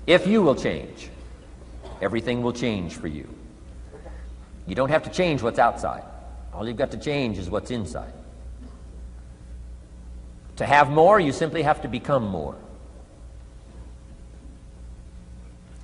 If you will change, everything will change for you. You don't have to change what's outside. All you've got to change is what's inside. To have more, you simply have to become more.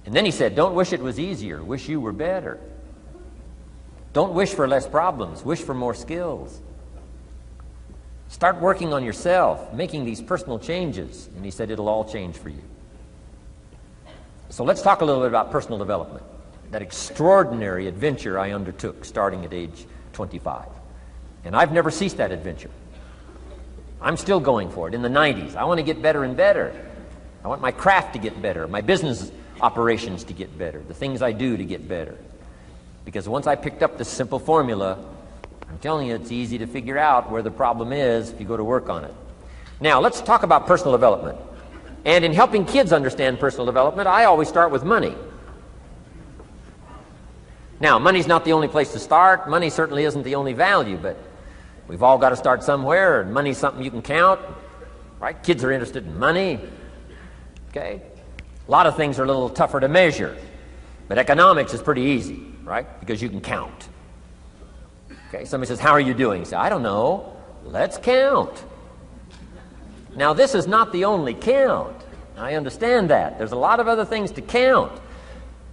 And then he said, don't wish it was easier. Wish you were better. Don't wish for less problems. Wish for more skills. Start working on yourself, making these personal changes. And he said, it'll all change for you. So let's talk a little bit about personal development. That extraordinary adventure I undertook starting at age 25. And I've never ceased that adventure. I'm still going for it. In the 90s, I want to get better and better. I want my craft to get better, my business operations to get better, the things I do to get better. Because once I picked up this simple formula, I'm telling you, it's easy to figure out where the problem is if you go to work on it. Now, let's talk about personal development. And in helping kids understand personal development, I always start with money. Now, money's not the only place to start. Money certainly isn't the only value, but we've all got to start somewhere, and money's something you can count, right? Kids are interested in money, okay? A lot of things are a little tougher to measure, but economics is pretty easy, right? Because you can count. Okay, somebody says, how are you doing? You say, I don't know. Let's count. Now, this is not the only count. I understand that. There's a lot of other things to count.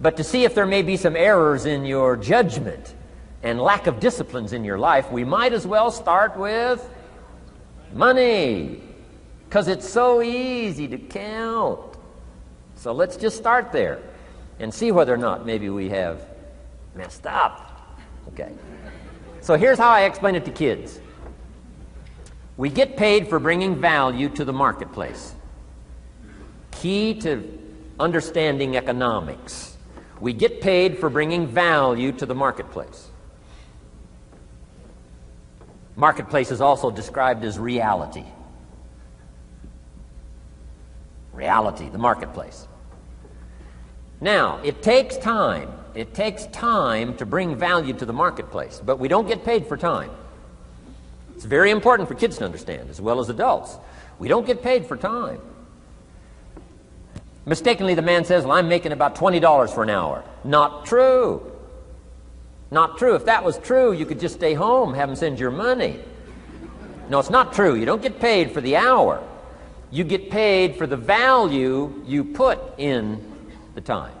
But to see if there may be some errors in your judgment and lack of disciplines in your life, we might as well start with money, because it's so easy to count. So let's just start there and see whether or not maybe we have messed up. Okay. So here's how I explain it to kids. We get paid for bringing value to the marketplace. Key to understanding economics. We get paid for bringing value to the marketplace. Marketplace is also described as reality. Reality, the marketplace. Now, it takes time. It takes time to bring value to the marketplace, but we don't get paid for time. It's very important for kids to understand, as well as adults. We don't get paid for time. Mistakenly, the man says, well, I'm making about $20 for an hour. Not true. Not true. If that was true, you could just stay home, have them send your money. No, it's not true. You don't get paid for the hour. You get paid for the value you put in the time.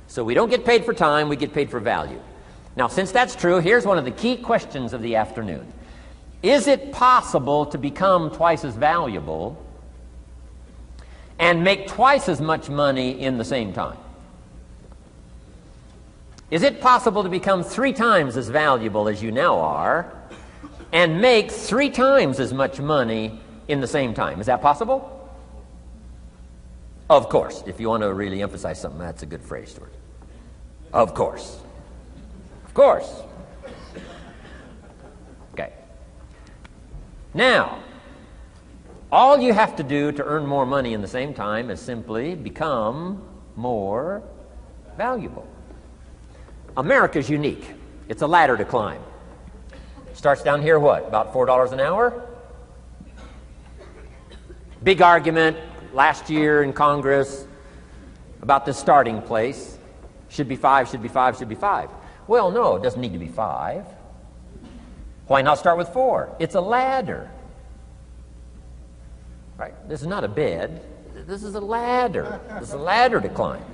So we don't get paid for time, we get paid for value. Now, since that's true, here's one of the key questions of the afternoon. Is it possible to become twice as valuable and make twice as much money in the same time? Is it possible to become 3 times as valuable as you now are and make 3 times as much money in the same time? Is that possible? Of course. If you want to really emphasize something, that's a good phrase, Stuart. Of course. Of course. Okay. Now, all you have to do to earn more money in the same time is simply become more valuable. America's unique. It's a ladder to climb. Starts down here, what, about $4 an hour? Big argument last year in Congress about the starting place. Should be 5, should be 5, should be 5. Well, no, it doesn't need to be 5. Why not start with 4? It's a ladder. Right? This is not a bed. This is a ladder. This is a ladder to climb.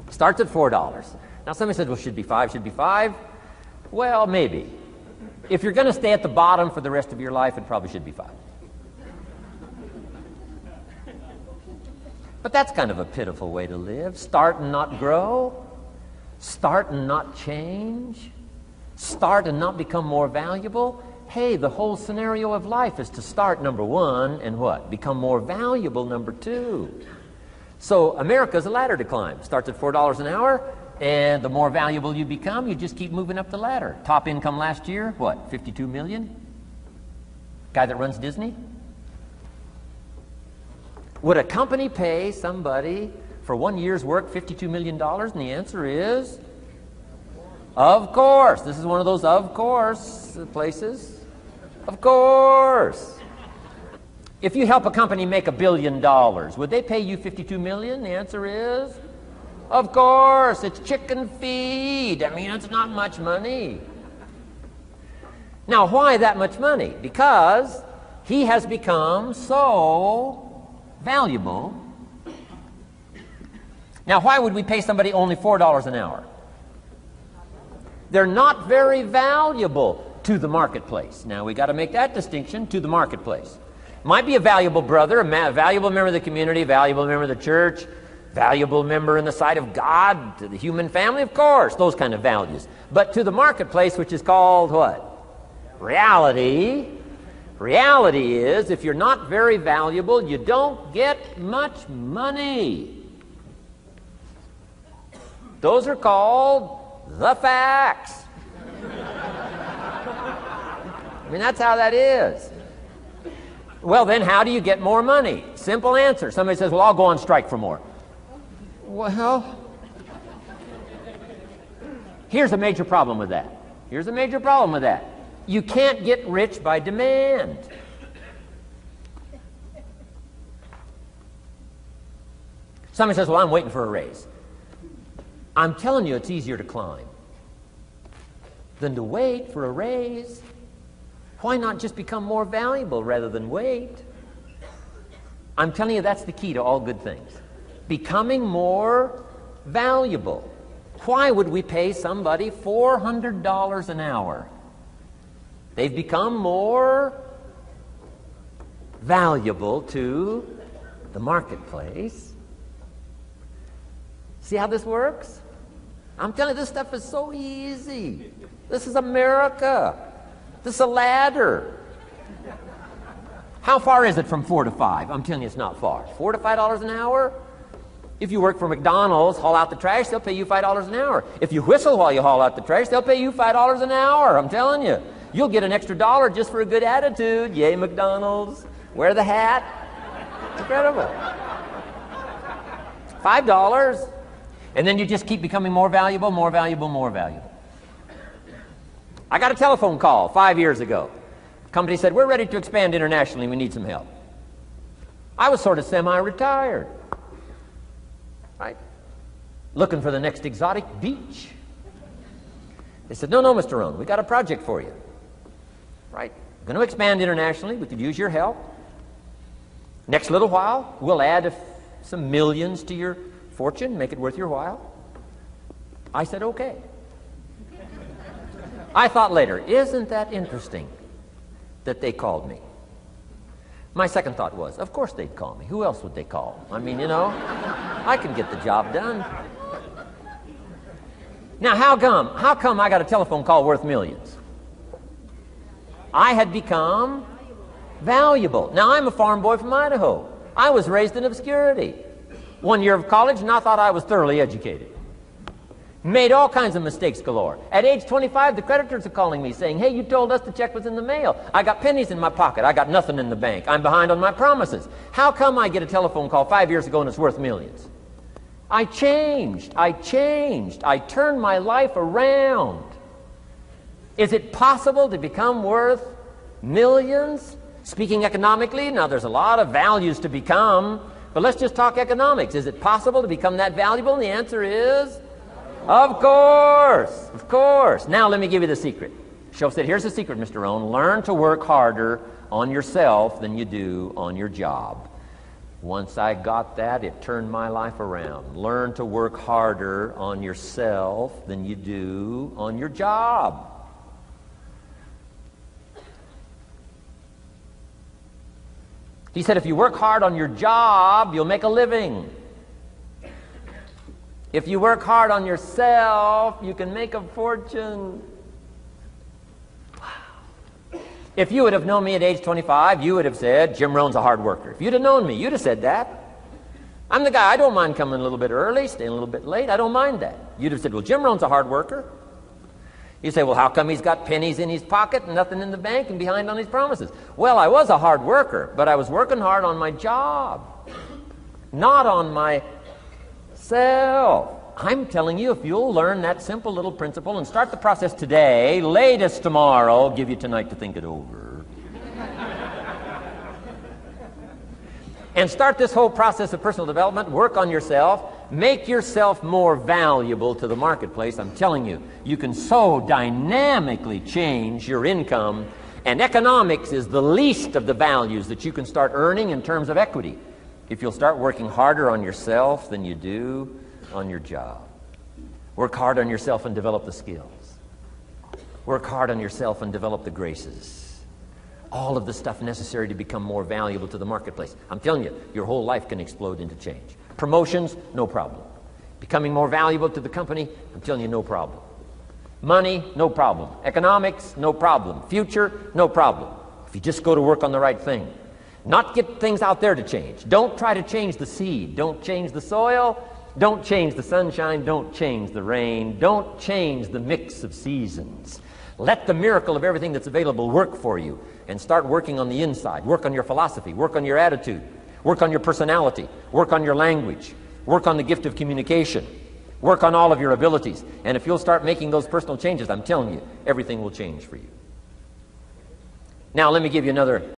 Starts at $4. Now somebody said, well, should be 5, should be 5. Well, maybe. If you're going to stay at the bottom for the rest of your life, it probably should be 5. But that's kind of a pitiful way to live. Start and not grow. Start and not change. Start and not become more valuable. Hey, the whole scenario of life is to start, number 1, and what? Become more valuable, number 2. So America's a ladder to climb. Starts at $4 an hour, and the more valuable you become, you just keep moving up the ladder. Top income last year, what, 52 million? Guy that runs Disney? Would a company pay somebody for 1 year's work $52 million? And the answer is, of course. This is one of those of course places. Of course. If you help a company make $1 billion, would they pay you $52 million? The answer is, of course, it's chicken feed. I mean, it's not much money. Now, why that much money? Because he has become so valuable. Now, why would we pay somebody only $4 an hour? They're not very valuable to the marketplace. Now, we got to make that distinction, to the marketplace. Might be a valuable brother, a valuable member of the community, a valuable member of the church, valuable member in the sight of God, to the human family, of course, those kind of values. But to the marketplace, which is called what? Reality. Reality is, if you're not very valuable, you don't get much money. Those are called the facts. I mean, that's how that is. Well, then how do you get more money? Simple answer. Somebody says, well, I'll go on strike for more. Well, here's a major problem with that. Here's a major problem with that. You can't get rich by demand. Somebody says, well, I'm waiting for a raise. I'm telling you, it's easier to climb than to wait for a raise. Why not just become more valuable rather than wait? I'm telling you, that's the key to all good things. Becoming more valuable. Why would we pay somebody $400 an hour? They've become more valuable to the marketplace. See how this works? I'm telling you, this stuff is so easy. This is America. This is a ladder. How far is it from 4 to 5? I'm telling you, it's not far. $4 to $5 an hour? If you work for McDonald's, haul out the trash, they'll pay you $5 an hour. If you whistle while you haul out the trash, they'll pay you $5 an hour. I'm telling you. You'll get an extra $1 just for a good attitude. Yay, McDonald's. Wear the hat. It's incredible. $5. And then you just keep becoming more valuable, more valuable, more valuable. I got a telephone call 5 years ago. The company said, we're ready to expand internationally. We need some help. I was sort of semi-retired. Right? Looking for the next exotic beach. They said, no, Mr. Rohn, we got a project for you. Right? Going to expand internationally. We could use your help. Next little while, we'll add some millions to your fortune, make it worth your while. I said, okay. I thought later, isn't that interesting that they called me? My second thought was, of course they'd call me. Who else would they call? I mean, you know, I can get the job done. Now, how come I got a telephone call worth millions? I had become valuable. Now, I'm a farm boy from Idaho. I was raised in obscurity. 1 year of college, and I thought I was thoroughly educated. Made all kinds of mistakes galore. At age 25, the creditors are calling me saying, hey, you told us the check was in the mail. I got pennies in my pocket. I got nothing in the bank. I'm behind on my promises. How come I get a telephone call 5 years ago and it's worth millions? I changed. I turned my life around. Is it possible to become worth millions? Speaking economically, now there's a lot of values to become, but let's just talk economics. Is it possible to become that valuable? And the answer is, of course, of course. Now let me give you the secret. Shoaff said, here's the secret, Mr. Rohn. Learn to work harder on yourself than you do on your job. Once I got that, it turned my life around. Learn to work harder on yourself than you do on your job. He said, if you work hard on your job, you'll make a living. If you work hard on yourself, you can make a fortune. Wow. If you would have known me at age 25, you would have said, Jim Rohn's a hard worker. If you'd have known me, you'd have said that. I'm the guy, I don't mind coming a little bit early, staying a little bit late. I don't mind that. You'd have said, well, Jim Rohn's a hard worker. You say, well, how come he's got pennies in his pocket and nothing in the bank and behind on his promises? Well, I was a hard worker, but I was working hard on my job, not on myself. I'm telling you, if you'll learn that simple little principle and start the process today, latest tomorrow, give you tonight to think it over. and start this whole process of personal development. Work on yourself. Make yourself more valuable to the marketplace. I'm telling you, you can so dynamically change your income, and economics is the least of the values that you can start earning in terms of equity if you'll start working harder on yourself than you do on your job. Work hard on yourself and develop the skills. Work hard on yourself and develop the graces. All of the stuff necessary to become more valuable to the marketplace. I'm telling you, your whole life can explode into change. Promotions, no problem. Becoming more valuable to the company, I'm telling you, no problem. Money, no problem. Economics, no problem. Future, no problem. If you just go to work on the right thing. Not get things out there to change. Don't try to change the seed. Don't change the soil. Don't change the sunshine. Don't change the rain. Don't change the mix of seasons. Let the miracle of everything that's available work for you, and start working on the inside. Work on your philosophy. Work on your attitude. Work on your personality. Work on your language. Work on the gift of communication. Work on all of your abilities. And if you'll start making those personal changes, I'm telling you, everything will change for you. Now, let me give you another